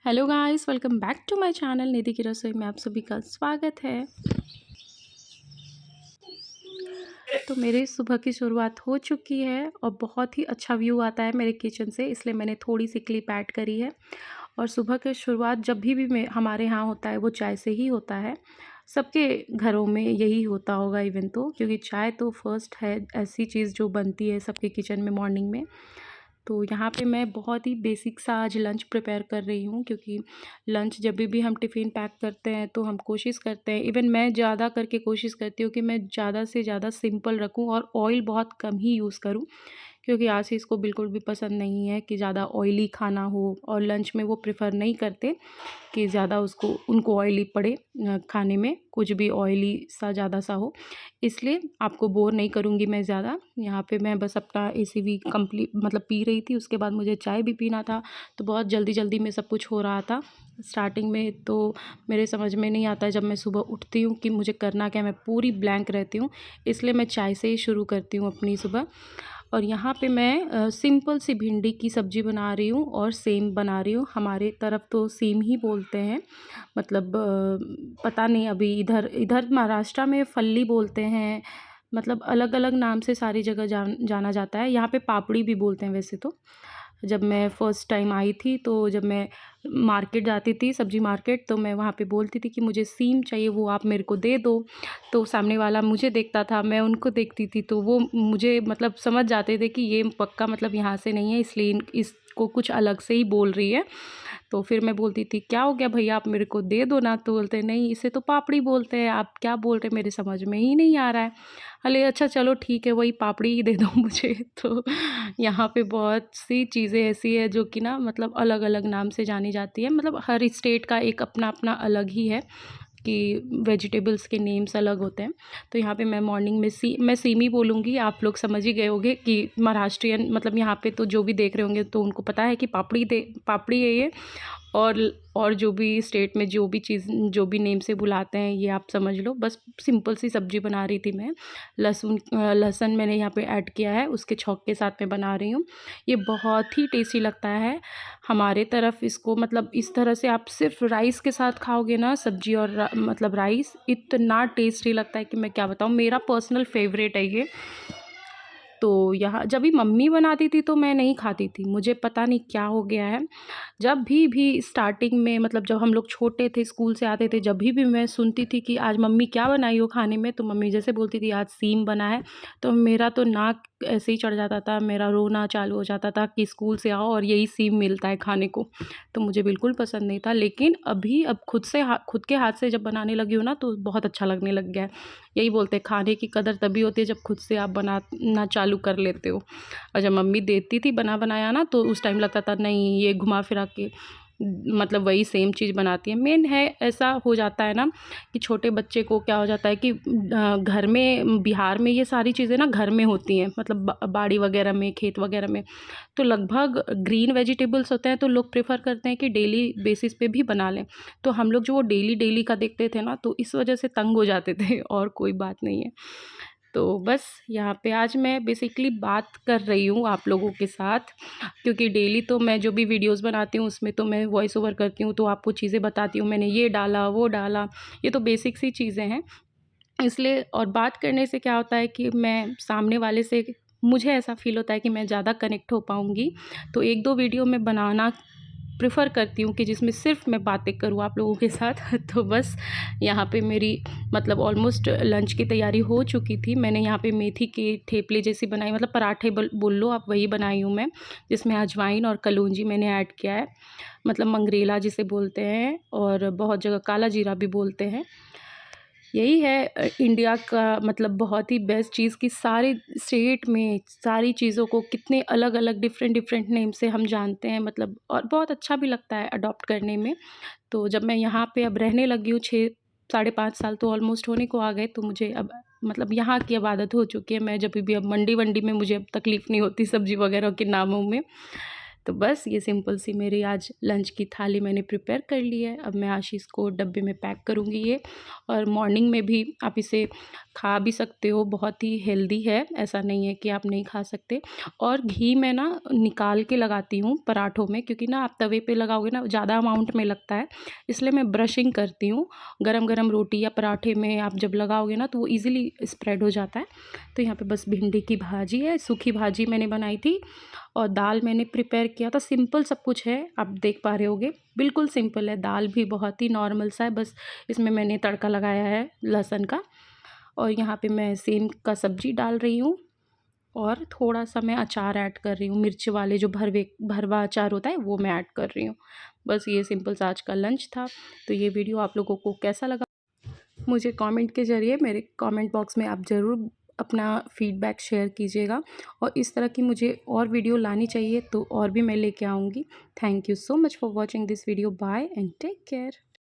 Hello guys, welcome back to my channel Nidhi की रसोई में आप सभी का स्वागत है। तो मेरे सुबह की शुरुआत हो चुकी है और बहुत ही अच्छा व्यू आता है मेरे किचन से, इसलिए मैंने थोड़ी सी क्लिप ऐड करी है। और सुबह की शुरुआत जब भी हमारे यहाँ होता है वो चाय से ही होता है। सबके घरों में यही होता होगा इवन तो, क्योंकि चाय तो फर्स्ट है ऐसी चीज़ जो बनती है सबके किचन में मॉर्निंग में। तो यहाँ पे मैं बहुत ही बेसिक सा आज लंच प्रिपेयर कर रही हूँ, क्योंकि लंच जब भी हम टिफ़िन पैक करते हैं तो हम कोशिश करते हैं, इवन मैं ज़्यादा करके कोशिश करती हूँ कि मैं ज़्यादा से ज़्यादा सिंपल रखूँ और ऑयल बहुत कम ही यूज़ करूँ, क्योंकि आशीष को बिल्कुल भी पसंद नहीं है कि ज़्यादा ऑयली खाना हो, और लंच में वो प्रेफर नहीं करते कि ज़्यादा उनको ऑयली पड़े, खाने में कुछ भी ऑयली सा ज़्यादा सा हो। इसलिए आपको बोर नहीं करूँगी मैं ज़्यादा। यहाँ पे मैं बस अपना एसीवी कंप्लीट मतलब पी रही थी, उसके बाद मुझे चाय भी पीना था, तो बहुत जल्दी जल्दी में सब कुछ हो रहा था। स्टार्टिंग में तो मेरे समझ में नहीं आता है जब मैं सुबह उठती हूँ कि मुझे करना क्या है, मैं पूरी ब्लैंक रहती हूँ, इसलिए मैं चाय से ही शुरू करती हूँ अपनी सुबह। और यहाँ पे मैं सिंपल सी भिंडी की सब्ज़ी बना रही हूँ और सेम बना रही हूँ। हमारे तरफ तो सेम ही बोलते हैं, मतलब पता नहीं अभी इधर इधर महाराष्ट्र में फल्ली बोलते हैं, मतलब अलग अलग नाम से सारी जगह जाना जाता है। यहाँ पे पापड़ी भी बोलते हैं वैसे तो। जब मैं फ़र्स्ट टाइम आई थी तो जब मैं मार्केट जाती थी, सब्ज़ी मार्केट, तो मैं वहाँ पे बोलती थी कि मुझे सीम चाहिए, वो आप मेरे को दे दो। तो सामने वाला मुझे देखता था, मैं उनको देखती थी, तो वो मुझे मतलब समझ जाते थे कि ये पक्का मतलब यहाँ से नहीं है, इसलिए इसको कुछ अलग से ही बोल रही है। तो फिर मैं बोलती थी, क्या हो गया भैया, आप मेरे को दे दो ना। तो बोलते नहीं, इसे तो पापड़ी बोलते हैं, आप क्या बोल रहे हैं, मेरे समझ में ही नहीं आ रहा है। अरे अच्छा चलो ठीक है, वही पापड़ी ही दे दो मुझे। तो यहाँ पे बहुत सी चीज़ें ऐसी है जो कि ना मतलब अलग अलग नाम से जानी जाती है, मतलब हर स्टेट का एक अपना अपना अलग ही है कि वेजिटेबल्स के नेम्स अलग होते हैं। तो यहाँ पे मैं मॉर्निंग में मैं सेमी बोलूँगी, आप लोग समझ ही गए होंगे कि महाराष्ट्रियन, मतलब यहाँ पे तो जो भी देख रहे होंगे तो उनको पता है कि पापड़ी है ये। और जो भी स्टेट में जो भी चीज़ जो भी नेम से बुलाते हैं ये आप समझ लो। बस सिंपल सी सब्ज़ी बना रही थी मैं। लहसुन मैंने यहाँ पे ऐड किया है, उसके छौंक के साथ मैं बना रही हूँ। ये बहुत ही टेस्टी लगता है। हमारे तरफ इसको मतलब इस तरह से आप सिर्फ राइस के साथ खाओगे ना, सब्ज़ी और मतलब राइस, इतना टेस्टी लगता है कि मैं क्या बताऊँ, मेरा पर्सनल फेवरेट है ये। तो यहाँ जब भी मम्मी बनाती थी तो मैं नहीं खाती थी, मुझे पता नहीं क्या हो गया है। जब भी स्टार्टिंग में मतलब जब हम लोग छोटे थे, स्कूल से आते थे, जब भी मैं सुनती थी कि आज मम्मी क्या बनाई हो खाने में, तो मम्मी जैसे बोलती थी आज सीम बना है, तो मेरा तो नाक ऐसे ही चढ़ जाता था, मेरा रोना चालू हो जाता था कि स्कूल से आओ और यही सीम मिलता है खाने को। तो मुझे बिल्कुल पसंद नहीं था, लेकिन अब खुद के हाथ से जब बनाने लगी हूँ ना तो बहुत अच्छा लगने लग गया है। यही बोलते हैं खाने की कदर तभी होती है जब खुद से आप बनाना चालू कर लेते हो। और जब मम्मी देती थी बना बनाया ना, तो उस टाइम लगता था नहीं ये घुमा फिरा के मतलब वही सेम चीज़ बनाती है। मेन है ऐसा हो जाता है ना कि छोटे बच्चे को क्या हो जाता है कि घर में बिहार में ये सारी चीज़ें ना घर में होती हैं, मतलब बाड़ी वगैरह में, खेत वगैरह में, तो लगभग ग्रीन वेजिटेबल्स होते हैं, तो लोग प्रेफर करते हैं कि डेली बेसिस पे भी बना लें। तो हम लोग जो वो डेली डेली का देखते थे ना, तो इस वजह से तंग हो जाते थे और कोई बात नहीं है। तो बस यहाँ पे आज मैं बेसिकली बात कर रही हूँ आप लोगों के साथ, क्योंकि डेली तो मैं जो भी वीडियोस बनाती हूँ उसमें तो मैं वॉइस ओवर करती हूँ, तो आपको चीज़ें बताती हूँ, मैंने ये डाला वो डाला, ये तो बेसिक सी चीज़ें हैं। इसलिए और बात करने से क्या होता है कि मैं सामने वाले से, मुझे ऐसा फ़ील होता है कि मैं ज़्यादा कनेक्ट हो पाऊँगी। तो 1-2 वीडियो मैं बनाना प्रेफ़र करती हूँ कि जिसमें सिर्फ़ मैं बातें करूँ आप लोगों के साथ। तो बस यहाँ पे मेरी मतलब ऑलमोस्ट लंच की तैयारी हो चुकी थी। मैंने यहाँ पे मेथी के थेपले जैसी बनाई, मतलब पराठे बोल लो आप, वही बनाई हूँ मैं, जिसमें अजवाइन और कलौंजी मैंने ऐड किया है, मतलब मंगरेला जिसे बोलते हैं, और बहुत जगह काला जीरा भी बोलते हैं। यही है इंडिया का मतलब बहुत ही बेस्ट चीज़ कि सारे स्टेट में सारी चीज़ों को कितने अलग अलग डिफरेंट डिफरेंट नेम से हम जानते हैं, मतलब और बहुत अच्छा भी लगता है अडॉप्ट करने में। तो जब मैं यहाँ पे अब रहने लगी हूँ 6 साढ़े 5 साल तो ऑलमोस्ट होने को आ गए, तो मुझे अब मतलब यहाँ की अब आदत हो चुकी है। मैं जब भी अब मंडी वंडी में मुझे अब तकलीफ़ नहीं होती सब्ज़ी वगैरह के नामों में। तो बस ये सिंपल सी मेरी आज लंच की थाली मैंने प्रिपेयर कर ली है। अब मैं आशीष को डब्बे में पैक करूँगी ये, और मॉर्निंग में भी आप इसे खा भी सकते हो, बहुत ही हेल्दी है, ऐसा नहीं है कि आप नहीं खा सकते। और घी मैं ना निकाल के लगाती हूँ पराठों में, क्योंकि ना आप तवे पे लगाओगे ना ज़्यादा अमाउंट में लगता है, इसलिए मैं ब्रशिंग करती हूँ। गरम-गरम रोटी या पराठे में आप जब लगाओगे ना तो वो ईज़िली स्प्रेड हो जाता है। तो यहाँ पे बस भिंडी की भाजी है, सूखी भाजी मैंने बनाई थी, और दाल मैंने प्रिपेयर किया था। सिंपल सब कुछ है, आप देख पा रहे होंगे, बिल्कुल सिंपल है। दाल भी बहुत ही नॉर्मल सा है, बस इसमें मैंने तड़का लगाया है लहसुन का। और यहाँ पे मैं सेम का सब्ज़ी डाल रही हूँ, और थोड़ा-सा मैं अचार ऐड कर रही हूँ, मिर्च वाले जो भरवा अचार होता है वो मैं ऐड कर रही हूँ। बस ये सिंपल सा आज का लंच था। तो ये वीडियो आप लोगों को कैसा लगा? मुझे कमेंट के ज़रिए मेरे कमेंट बॉक्स में आप ज़रूर अपना फीडबैक शेयर कीजिएगा, और इस तरह की मुझे और वीडियो लानी चाहिए तो और भी मैं लेके आऊँगी। Thank you so much for watching this video. Bye and take care.